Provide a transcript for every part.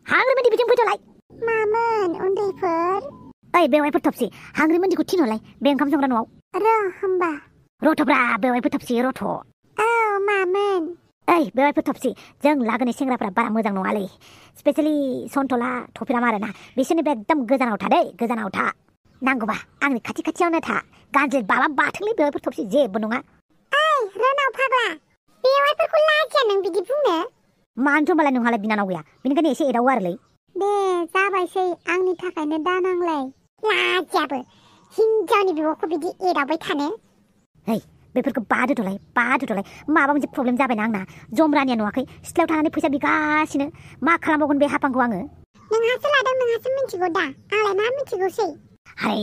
हांग्रिमोनदि बिथिं फैथ'लाय मामोन उन्दैफोर ओइ बेवाइफोर थबसि हांग्रिमोनदिखौ थिनहरलाय बे ओंखाम संग्रा न'आव होमबा रथ'ब्रा बेवाइफोर थबसि रथ' मामोन ओइ बेवाइफोर थबसि जों लागोनि सेंग्राफ्रा बारा मोजां नङालै स्पेशेलि सन्थला थफिराम आरोना बिसोरनिफ्राय एकदम गोजानाव था दै गोजानाव था नांगौबा आंनि खाथियावनो था गाज्रि बाला बाथोंलै बेवाइफोर थबसि जेबो नङा ओइ रोनाव फाग्ला बेवाइफोरखौ लाजिया नों बिदि बुंनो मानोथ' होमबालाय नोंहालाय बिनानाव गैया बेनिखायनो एसे एदावो आरोलै दे जाबायसै आंनि थाखायनो दानांलाय लाजियाबो हिनजावनि बिब'खौ बिदि एदावबाय थानो ओइ बेफोरखौ बादोथ'लाय माबा मोनसे प्रब्लेम जाबायना आंना जमरानिया नुवाखै सिथ्लायाव थानानै फैसा बिगासिनो मा खालामबावगोन बे हाफांखौ आङो नोंहासो लादों नोंहासो मिथिगौ दा आंलाय मा मिथिगौसै हाय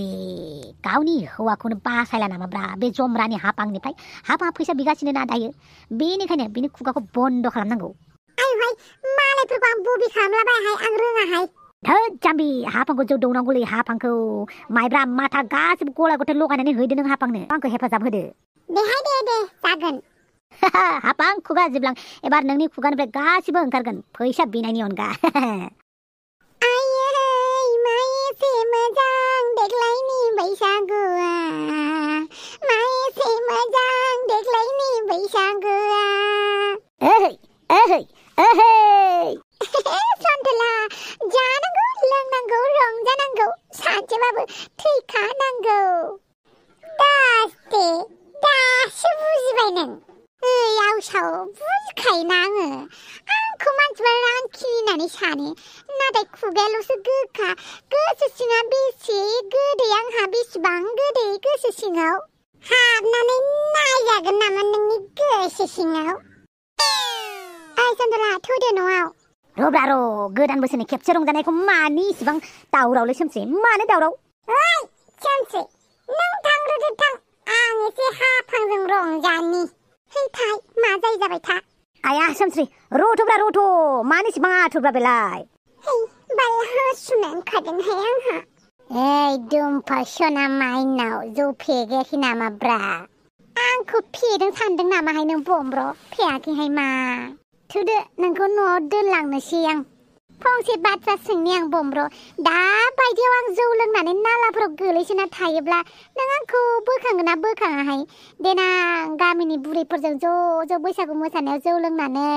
गावनि हौवाखौनो बासायला नामाब्रा बे जमरानि हाफांनिफ्राय हाफाङा फैसा बिगासिनो ना दायो बेनिखायनो बिनि खुगाखौ बन्द' खालामनांगौ आयौहाय मालायफोरखौ आं बबि खालामलाबायहाय आं रोङाहाय थोद जाम्बि हाफांखौ जौ दौनांगौलै हाफांखौ माइब्रा माथा गासिबो गला गथाय लगायनानै हैदो नों हाफांनो आंखौ हेफाजाब होदो दे जागोन हाफां खुगा जिबलां एबार नोंनि खुगानिफ्राय गासिबो ओंखारगोन फैसा बिनायनि अनगा आयै मायेसे मोजां देग्लायनि बैसागुआ मायेसे मोजां देग्लायनि बैसागुआ सन्थला जानांगौ लोंनांगौ रंजानांगौ सानसेबाबो थैखानांगौ दासो बुजिबाय नों आवसाव बुजिखायोना आंखौ मानसिफ्रा रांखिनि होननानै सानो नाथाय खुगायाल'सो गोखा गोसो सिङा बेसे गोदै आंहा बेसेबां गोदै गोसो सिङाव हाबनानै नायजागोन नामा नोंनि गोसो सिङाव ओइ सन्थला थौदो न'आव रब्रा र' गोदान बोसोरनि खेबसे रंजानायखौ मानि इसिबां दावरावलै सोमस्रि मानो दावराव ओइ सोमस्रि नों थांग्रोदो थां आं एसे हाफांजों रंजानि हैथाय मा जायो जाबाय था आया सोमस्रि रथ'ब्रा रथ' मानो इसिबां आथुरब्रा बेलाय बाला हासुनो ओंखारदोंहाय आंहा ओइ दुम्फा सना माइनाव जौ फेगायाखै नामाब्रा आंखौ फेदों सानदों नामाहाय नों बमब्र फेयाखैहाय मा थुदो नोंखौ न'आव दोनलांनोसै आं फंसे बाथ्रा सोंनि आं बमब्र दा बायदियाव आं जौ लोंनानै नालाफोराव गोलैसोना थायोब्ला नों आंखौ बोखांगोन ना बोखाङाहाय देनां गामिनि बुरैफोरजों ज' बैसागु मोसानायाव जौ लोंनानै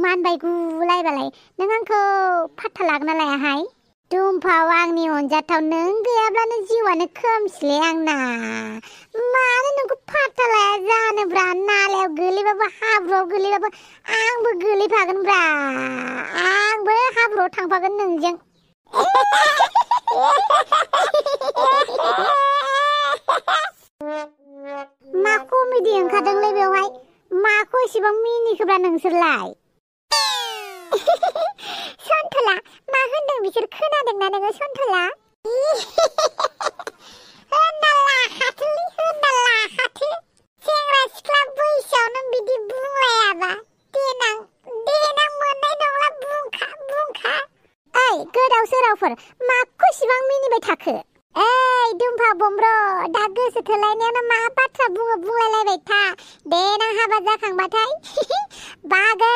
मानबाय गुलायबालाय नों आंखौ फात्ता लागोन ना लायाहाय दुम्फाव आंनि अनजाथाव नों गैयाब्लानो जिउआनो खोमसिलै आंना मानो नोंखौ फात्ता लाया जानोब्रा नालायाव गोलैबाबो हाब्रुआव गोलैबाबो आंबो गोलैफागोनब्रा आंबो हाब्रुआव थांफागोन नोंजों मा कमेडि ओंखारदोंलै बेवहाय माखौ एसेबां मिनिखोब्रा नोंसोरलाय सन्थला मा होनदों बिसोर खोनादोंना नोङो सन्थला होननाला हाथो सेंग्रा सिख्ला बैसोआवनो बिदि बुंलायाबा देनां मोननाय नंला बुंखा ओइ गोदाव सोरावफोर माखौ इसिबां मिनिबाय थाखो ओइ दुम्फा बमब्र दा गोसो थोलायनायावनो मा बाथ्रा बुंलायलायबाय था देनां हाबा जाखांबाथाय बागै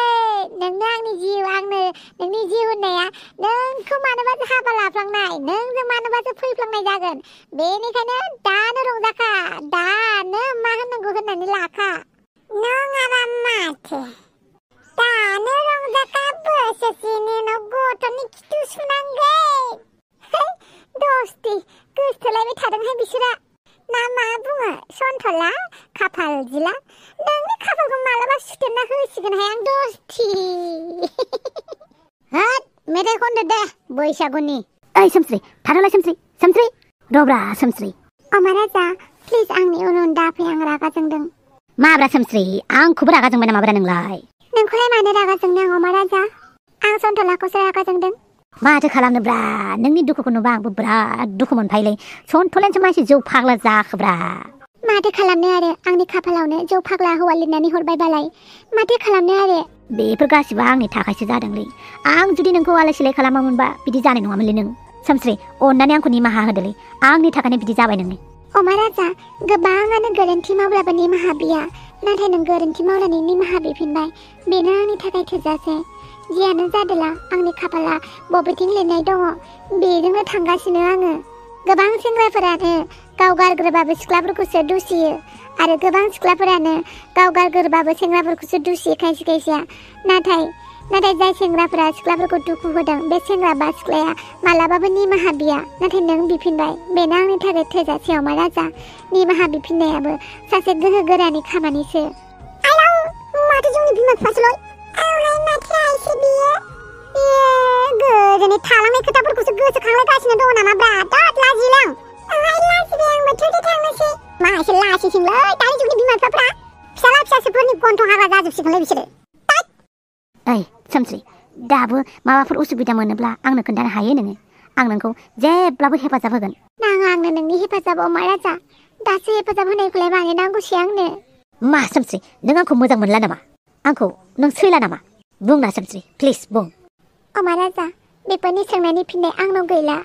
नोंनो आंनि जिउ आंनो नोंनि जिउ होननाया नोंखौ मानोबासो हाबा लाफ्लांनाय नोंजों मानोबासो फैफ्लांनाय जागोन बेनिखायनो दानो रंजाखा दानो मा होननांगौ होननानै लाखा नङाबा माथो दानो रंजाखा बोसोरसेनि उनाव गथ'नि खिथु सुनांगोन दस्ति गोसोथोलायबाय थादोंहाय बिसोरा ना मा बुङो सन्थला खाफाल जिला नोंनि खाफालखौ मालाबा सुथेरना होसिगोनहाय आं दस्ति हाट मेथाइ खनदो दे बैसागुनि ओइ सोमस्रि थादोलाय सोमस्रि रब्रा सोमस्रि अमाराजा प्लिज आंनि उन दाफै आं रागा जोंदों माब्रा सोमस्रि आंखौबो रागा जोंबाय नामाब्रा नोंलाय नोंखौलाय मानो रागा जोंनो आं अमाराजा आं सन्थलाखौसो रागा जोंदों माथो खालामनोब्रा नोंनि दुखुखौ नुबा आंबो बिराद दुखु मोनफायोलै सन्थलायासो मानसि जौ फाग्ला जाखोब्रा माथो खालामनो आरो आंनि खाफालावनो जौ फाग्ला हौवा लिरनानै हरबाय बालाय माथो खालामनो आरो बेफोर गासिबो आंनि थाखायसो जादोंलै आं जुदि नोंखौ आलाय सिलाय खालामामोनबा बिदि जानाय नङामोनलै नों सोमस्रि अननानै आंखौ निमाहा होदोलै आंनि थाखायनो बिदि जाबाय नोङो अमाराजा गोबाङानो गोरोन्थि मावब्लाबो निमाहा बिया नाथाय नों गोरोन्थि मावनानै निमाहा बिफिनबाय बेनो आंनि थाखाय थोजासे जियानो जादोला आंनि खाफाला बबेथिं लिरनाय दङ बेजोंनो थांगासिनो आङो। गोबां सेंग्राफोरानो गाव गारग्रोबाबो सिख्लाफोरखौसो दुसियो आरो गोबां सिख्लाफोरानो गाव गारग्रोबाबो सेंग्राफोरखौसो दुसियो खायसे खायसेया। नाथाय जाय सेंग्राफोरा सिख्लाफोरखौ दुखु होदों बे सेंग्रा बा सिख्लाया मालाबाबो निमाहा बिया, नाथाय नों बिफिनबाय, बेनो आंनि थाखाय थोजासे अमा राजा। निमाहा बिफिननायाबो सासे गोहो गोरानि खामानिसो। आयौ माथो जोंनि बिमा बिफासोलाय। औहाय माथो आइसो बियो। गोदोनि थालांनाय खोथाफोरखौसो गोसोखांलायगासिनो दङ नामा ब्रा? दाद लाजिलां। औहाय लाजिबाय आंबो थुदो थांनोसै। मा एसे लासिसिंलै दानि जुगनि बिमा बिफाफ्रा। फिसाला फिसासोफोरनि गन्थं हाग्रा जाजोबसिगोनलै बिसोरो। ओइ सोमस्रि, दाबो माबाफोर उसुबिदा मोनोब्ला आंनो खोन्थानो हायो नोङो। आं नोंखौ जेब्लाबो हेफाजाब होगोन। नाङा आंनो नोंनि हेफाजाबाव मा राजा। दासो हेफाजाब होनायखौलाय मानो नांगौसै आंनो? मा सोमस्रि, नों आंखौ मोजां मोनला नामा? आंखौ नों सैला नामा? बुंना सोमस्रि, प्लिज बुं। अमा राजा, बेफोरनि सोंनायनि फिननाय आंनाव गैला।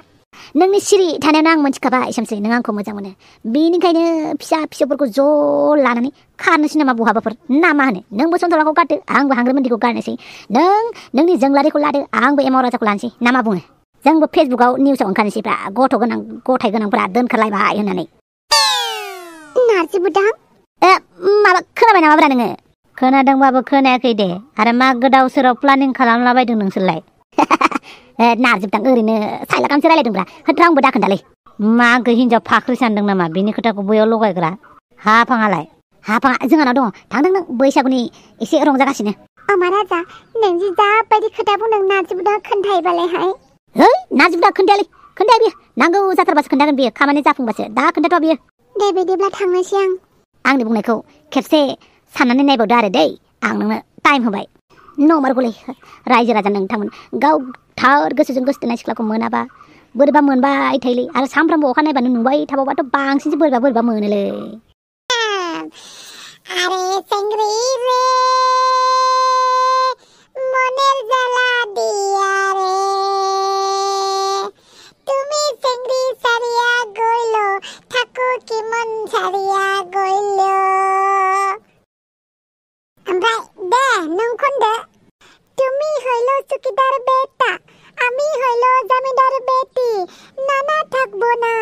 नोंनि सिरि थानायावनो आं मोनथिखाबाय सोमस्रि, नों आंखौ मोजां मोनो। बेनिखायनो फिसा फिसौफोरखौ ज' लानानै खारनोसै नामा बहाबाफोर? ना मा होनो? नोंबो सन्थलाखौ गारदो, आंबो हांग्रोमोन्दिखौ गारनोसै। नोंनि जोंलारिखौ लादो, आंबो एमाव राजाखौ लानोसै। ना मा बुङो? जोंबो फेसबुकाव निउसाव ओंखारनोसैब्रा, गथाय गोनांफोरा दोनखारलायबाय होननानै। नारजि बुदां? माबा खोनाबाय नामाब्रा नोङो? खोनादोंबाबो खोनायाखै दे। आरो मा गोदाव सोराव प्लानिं खालामलाबायदों नोंसोरलाय? नारजिबदां ओरैनो साइला गामसो रायलायदोंब्रा। होद आंबो दाखोन्दालै। मागो हिनजाव फाख्रि सानदों नामा बिनि खोथाखौ बैयाव लगायग्रा? हाफाङालाय? हाफाङा जोंहानाव दङ। थांदों नों बैसागुनि एसे रंजागासिनो। अमा राजा, नों जि जाबायदि खोथा बुंदों नारजि बुदां खोन्थायोबालायहाय। है नारजि बुदां खोन्थाया बियो। नांगौ जाथारबासो खोन्थागोन बियो, खामानि जाफुंबासो। दा खोन्थाथ'आ बियो। दे बिदिब्ला थांनोसै आं। आंनि बुंनायखौ खेबसे साननानै नायबावदो आरो दै। आं नोंनो टाइम होबाय। नंमारगौलै रायजो राजा नोंथांमोन गाव थार गोसोजों गोसोथोनाय सिख्लाखौ मोनाबा बोरैबा मोनबाय थायोलै। आरो सानफ्रामबो अखा नायबानो नुबाय थाबावबाथ' बांसिनसो बोरैबा मोनोलै। আরে চেংড়ি রে মনের জ্বালা দিয়া রে তুমি চেংড়ি সারিয়া গইল থাকো কি মন সারিয়া গইল ओमफ्राय दे नों खनदो তুমি হইল চুকিদার বেটা আমি হইল জমিদার বেটি নানা থাকবো না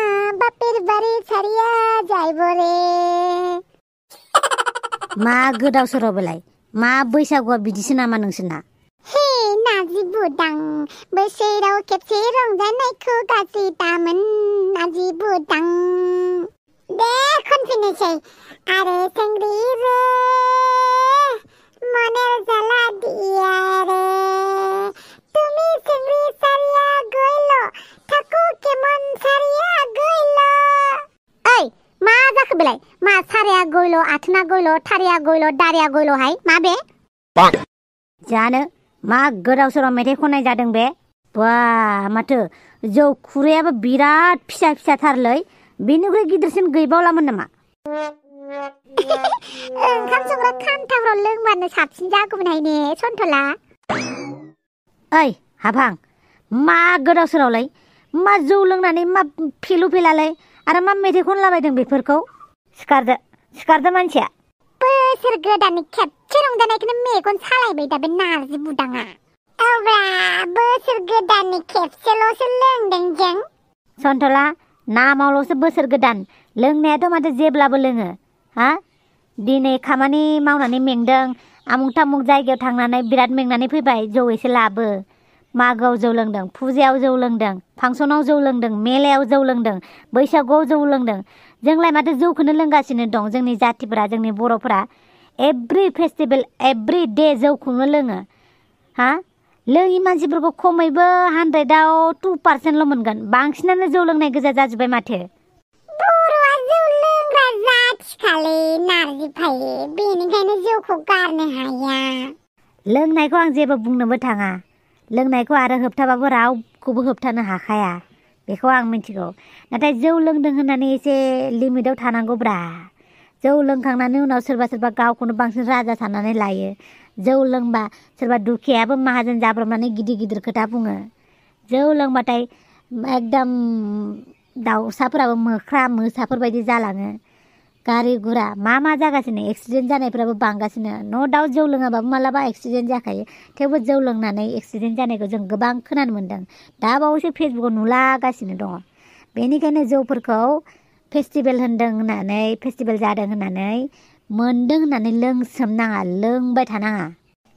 বাপের বাড়ি ছাড়িয়া যাইব রে मा गोदाव सोराव बेलाय? मा बैसागुआ बिदिसो नामा नोंसोरना? हे नारजि बुदां बोसोराव खेबसे रंजानायखौ गाज्रि दामोन नारजि बुदां दे खनफिननोसै आरो सेंग्रि रे মনের জ্বালা দিয়া রে তুমি চেংড়ি সারিয়া গইল থাকো কেমন সারিয়া গইল ओइ मा जाखो बेलाय? मा साराया गइल, आथोना गइल, थारिया गइल, दारिया गइलहाय मा बे? जानो मा गोदाव सोराव मेथाइ खननाय जादों बे? बा माथो जौ खुरैयाबो बिराद फिसा फिसाथारलै। बेनिख्रुइ गिदिरसिन गैबावलामोन नामा? ओंखाम संग्रा खान्थाफ्राव लोंबानो साबसिन जागौमोनहाय ने सन्थला। ओइ हाफां मा गोदाव सोरावलै? मा जौ लोंनानै मा फेलु फेलालै? आरो मा मेथाइ खनलाबायदों बेफोरखौ? सिखारदो मानसिया। बोसोर गोदाननि खेबसे रंजानायखौनो मेगन सालायबाय दा बे नारजि बुदाङा। औब्रा बोसोर गोदाननि खेबसेल'सो लोंदों जों। सन्थला नामावल'सो बोसोर गोदान, लोंनायाथ' माथो जेब्लाबो लोङो। हा दिनै खामानि मावनानै मेंदों, आमुक थामुक जायगायाव थांनानै बिराद मेंनानै फैबाय, जौ एसे लाबो। मागोआव जौ लोंदों, फुजायाव जौ लोंदों, फांसनाव जौ लोंदों, मेलायाव जौ लोंदों, बैसागुआव जौ लोंदों। जोंलाय माथो जौखौनो लोंगासिनो दं। जोंनि जातिफोरा, जोंनि बर'फोरा एभ्रि फेस्टिभेल एभ्रि डे जौखौनो लोङो। हा लोङि मानसिफोरखौ खमैबो 100आव 2%ल' मोनगोन। बांसिनानो जौ लोंनाय गोजा जाजोब्बाय माथो। बर'आ जौ लोंग्रा जाथिखालै नारजि फायो, बेनिखायनो जौखौ गारनो हाया। लोंनायखौ आं जेबो बुंनोबो थाङा। लोंनायखौ आरो होबथाबाबो रावखौबो होबथानो हाखाया, बेखौ आं मिथिगौ। नाथाय जौ लोंदों होननानै एसे लिमिटआव थानांगौब्रा। जौ लोंखांनानै उनाव सोरबा गावखौनो बांसिन राजा साननानै लायो। जौ लोंबा सोरबा दुखियाबो माहाजोन जाब्रबनानै गिदिर खोथा बुङो। जौ लोंबाथाय एकदम दाउसाफोराबो मोख्रा मोसाफोर बायदि जालाङो। गारि गुरा मा जागासिनो एक्सिडेन्ट जानायफ्राबो बांगासिनो न' दाउट जौ लोङाबाबो मालाबा एक्सिडेन्ट जाखायो थेवबो जौ लोंनानै एक्सिडेन्ट जानायखौ जों गोबां खोनानो मोन्दों दा बावैसो फेसबुकाव नुलागासिनो दङ बेनिखायनो जौफोरखौ फेस्टिभेल जादों होननानै मोन्दों होननानै लोंसोमनाङा लोंबाय थानाङा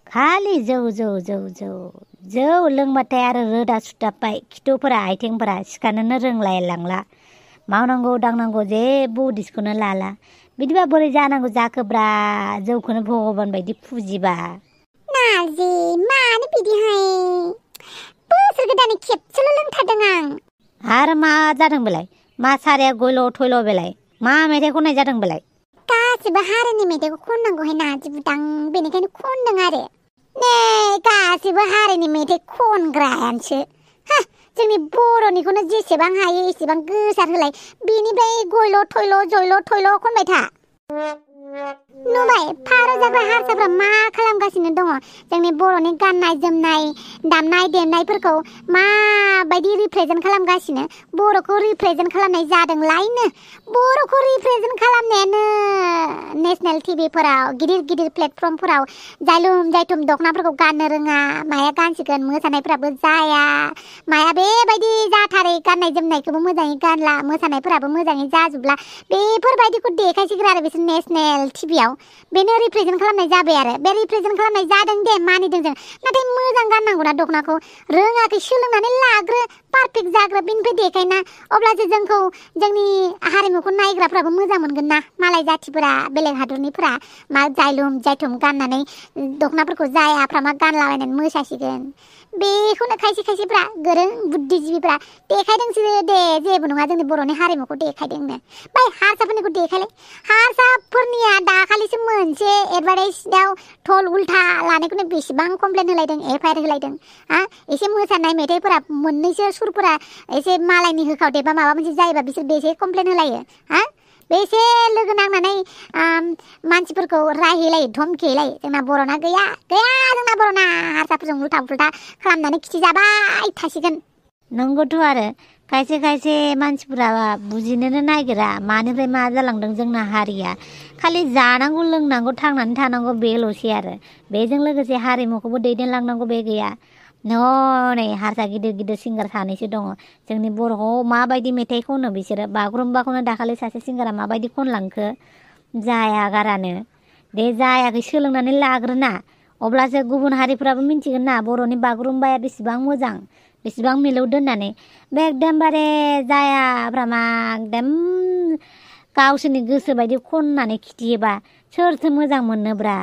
खालि जौ लोंबाथाय आरो रोदा सुथाबबाय खिथुफोरा आथिंफोरा सिखारनोनो रोंलायलांला मावनांगौ दांनांगौ जेबो उदिसखौनो लाला बिदिबा बोरै जानांगौ जाखोब्रा जौखौनो भगबान बायदि फुजिबा नारजि मानो बिदिहाय बोसोर गोदाननि खेबसेल' लोंथारदों आं आरो मा जादों बेलाय मा साराया गयल' थयल' बेलाय मा मेथाइ खननाय जादों बेलाय गासिबो हारिनि मेथाइखौ खननांगौहाय नारजि बुदां बेनिखायनो खनदों आरो नै गासिबो हारिनि मेथाइ खनग्रायानोसो जोंनि बर'निखौनो जेसेबां हायो एसेबां गोसार होलाय बेनिफ्राय गयल' थयल' जयल' थयल' खनबाय था नुबाय फारौ जाग्रा हारसाफ्रा मा खालामगासिनो दङ जोंनि बर'नि गाननाय जोमनाय दामनाय देनायफोरखौ माबायदि रिप्रेजेन्ट खालामगासिनो बर'खौ रिप्रेजेन्ट खालामनाय जादोंलायनो बर'खौ रिप्रेजेन्ट खालामनायानो नेसनेल टिभिफोराव गिदिर प्लेटफर्मफोराव जायलुम जायथुम दख'नाफोरखौ गाननो रोङा माया गानसिगोन मोसानायफोराबो जाया माया बेबायदि जाथारै गाननाय जोमनायखौबो मोजाङै गानला मोसानायफोराबो मोजाङै जाजोबला बेफोरबायदिखौ देखायसिगोन आरो बिसोर नेसनेल टिभियाव बेनो रिप्रेजेन्ट खालामनाय जाबाय आरो बे रिप्रेजेन्ट खालामनाय जादों दे मानिदों जों नाथाय मोजां गाननांगौना दख'नाखौ रोङाखै सोलोंनानै लाग्रो पारफेक्ट जाग्रो बिनिफ्राय देखायना अब्लासो जोंखौ जोंनि हारिमुखौ नायग्राफ्राबो मोजां मोनगोन ना मालाय जाथिफोरा बेलेग हादरनिफोरा मा जायलुम जायथुम गाननानै दख'नाफोरखौ जायाफ्रा मा गानलाबायनानै मोसासिगोन बेखौनो खायसेफ्रा गोरों बुद्धिजिबिफ्रा देखायदोंसो दे जेबो नङा जोंनि बर'नि हारिमुखौ देखायदोंनो बाय हारसाफोरनिखौ देखायलाय हारसाफोरनिया दाखालिसो मोनसे एडभार्टाइजआव थल उल्था लानायखौनो बेसेबां कमप्लेन होलायदों एफआइआर होलायदों एसे मोसानाय मेथाइफोरा मोननैसो सुरफोरा एसे मालायनि होखावदेबा माबा मोनसे जायोबा बिसोर बेसे कमप्लेन होलायो बेसे लोगो नांनानै मानसिफोरखौ रायहैलायो धमखिलायो जोंना बर'ना गैया जोंना बर'ना हारसाफोरजों उल्था खालामनानै खिथिजाबाय थासिगोन नंगौथ' आरो खायसे मानसिफोरा बुजिनोनो नागिरा मानिफ्राय मा जालांदों जोंना हारिया खालि जानांगौ लोंनांगौ थांनानै थानांगौ बेल'सै आरो बेजों लोगोसे हारिमुखौबो दैदेनलांनांगौ बे गैया नै हारसा गिदिर सिंगार सानैसो दङ जोंनि बर'खौ माबायदि मेथाइ खनो बिसोरो बागुरुम्बाखौनो दाखालि सासे सिंगारा माबायदि खनलांखो जाया गारानो दे जायाखै सोलोंनानै लाग्रोना अब्लासो गुबुन हारिफ्राबो मिन्थिगोन ना बर'नि बागुरुम्बाया बेसेबां मोजां बेसेबां मिलौदो होननानै बे एकदमबारे जायाफ्रा मा एकदम गावसोरनि गोसो बायदि खननानै खिथियोबा सोरथो मोजां मोननोब्रा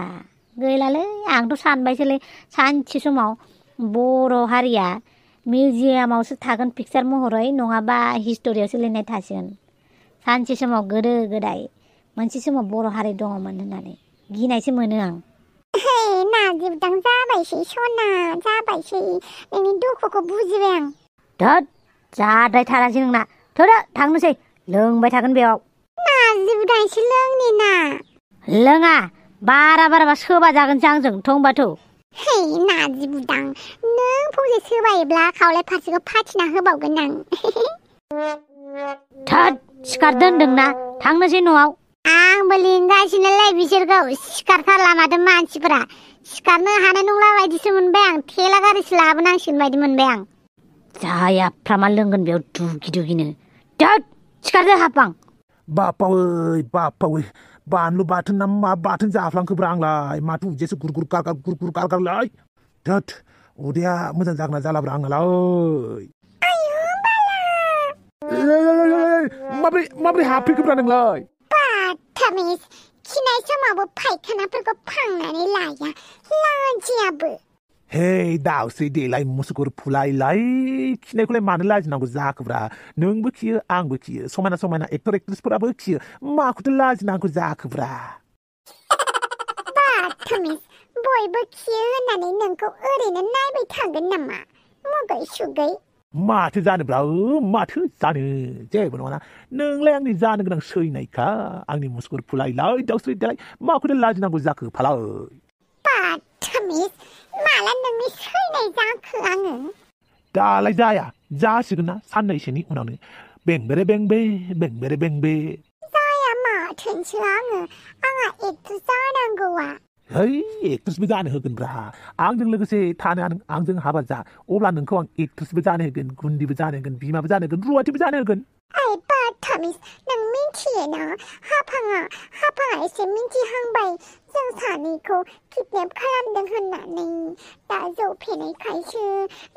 गैलालै आंथ' सानबायसोलै सानसे समाव बर' हारिया मिउजियामावसो थागोन पिक्सार महरै नङाबा हिस्ट'रियावसो लिरनाय थासिगोन सानसे समाव गोदो गोदाय मोनसे समाव बर' हारि दङमोन होननानै गिनायसो मोनो आं नारजि बुदां जाबायसै सना जाबायसै नोंनि दुखुखौ बुजिबाय आं धोद जाद्रायथारासै नोंना थोदो थांनोसै लोंबाय थागोन बेयाव नारजि बुदां एसे लोंनि ना लोङा बाराबा सोबा जागोनसो आंजों थंबाथ' नारजि बुदां नों फंसे सोबायोब्ला खावलाय फारसेखौ फाथिना होबावगोन आं थोद सिखारदो होनदोंना थांनोसै न'आव आंबो लिंगासिनोलाय बिसोरखौ सिखारथारला माथो मानसिफोरा सिखारनो हानाय नंला बायदिसो मोनबाय आं थेला गारिसो लाबोनांसिगोन बायदि मोनबाय आं जायाफ्रामा लोंगोन बेयाव दुगिनो थोद सिखारदो हाबबां बापावै बानलु बाथोन ना मा बाथोन जाफ्लांखोब्रा आंलाय माथो उदैयासो गुरगुर गारगारलाय थोद उदैया मोजां जागोन ना जालाब्रा आंनालाय माब्रै हाबफैखोब्रा नोंलाय बाथामिस खिनाय समावबो फायखानाफोरखौ फांनानै लाया लाजियाबो हे दाउस्रि देलाय मुसुगुर फुलायलाय खिनायखौलाय मानो लाजिनांगौ जाखोब्रा नोंबो खियो आंबो खियो समायना एक्टर एक्ट्रेसफोराबो खियो माखौथो लाजिनांगौ जाखोब्रा बाथामिस बयबो खियो होननानै नोंखौ ओरैनो नायबाय थागोन नामा मुगै सुगै माथो जानोब्रा माथो जानो जेबो नङाना नोंलाय आंनि जानो गोनां सैनायखा आंनि मुसुगुर फुलायलाय दाउस्रि देलाय माखौथो लाजिनांगौ जाखो फालाय बाथामिस माला नोंनि सैनाय जाखो आङो दालाय जाया जासिगोन ना साननैसोनि उनावनो बेंबेरे बेंबे जाया मा माथोनसो आंहा एक्ट्रेस जानांगौआ है एक्ट्रेसबो जानो होगोनब्रा आंजों लोगोसे थानो आंजों हाबा जा अब्ला नोंखौ आं एक्ट्रेसबो जानो होगोन गुन्दिबो जानो होगोन बिमाबो जानो होगोन रुवाथिबो जानो होगोन ओइ बाथामिस नों मिथियोना हाफाङा एसे मिथिहांबाय जों सानैखौ किडनेप खालामदों होननानै दा जौ फेनायखायसो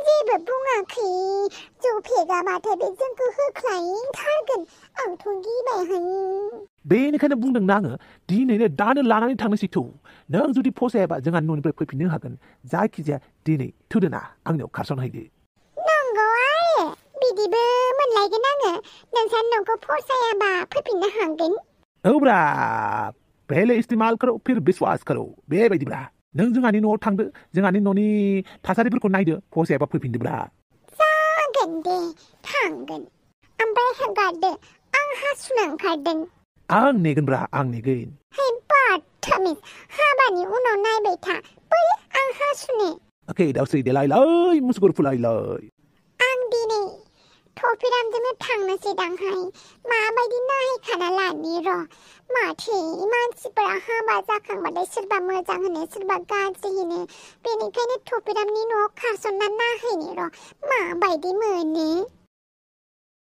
जेबो बुङाखै जौ फेगाबाथाय बे जोंखौ होख्लायथारगोन आंथ' गिबायहाय बेनिखायनो बुंदोंना आङो दिनैनो दानो लानानै थांनोसै थौ नों जुदि फसायाबा जोंहा न'निफ्राय फैफिननो हागोन जायखिजाया दिनै थुदोना आंनियाव खारसनहैदो नंगौ आरो बिदिबो मोनलायगोन आङो नोंसा न'खौ फसायाबा फैफिननो हागोन औब्रा पहले इस्तेमाल करो फिर विश्वास करो बेबायदिब्रा नों जोंहानि न'आव थांदो जोंहानि न'नि थासारिफोरखौ नायदो फसायाबा फैफिनदोब्रा जागोन दे थांगोन ओमफ्राय हगारदो आं हासुनो ओंखारदों आं नेगोनब्रा आं नेगोन हे बाथामिस हाबानि उनाव नायबाय था बै आं हासुनो अके दावस्रि देलायलाय मुसुगुर फुलायलाय आं दिनै थफिरामजोंनो थांनोसै दांहाय माबायदि नायखाना लानि र' माथो मानसिफोरा हाबा जाखांबाथाय सोरबा मोजां होनो सोरबा गाज्रि होनो बेनिखायनो थफिरामनि न'आव खारसनना नायहैनि र' माबायदि मोनो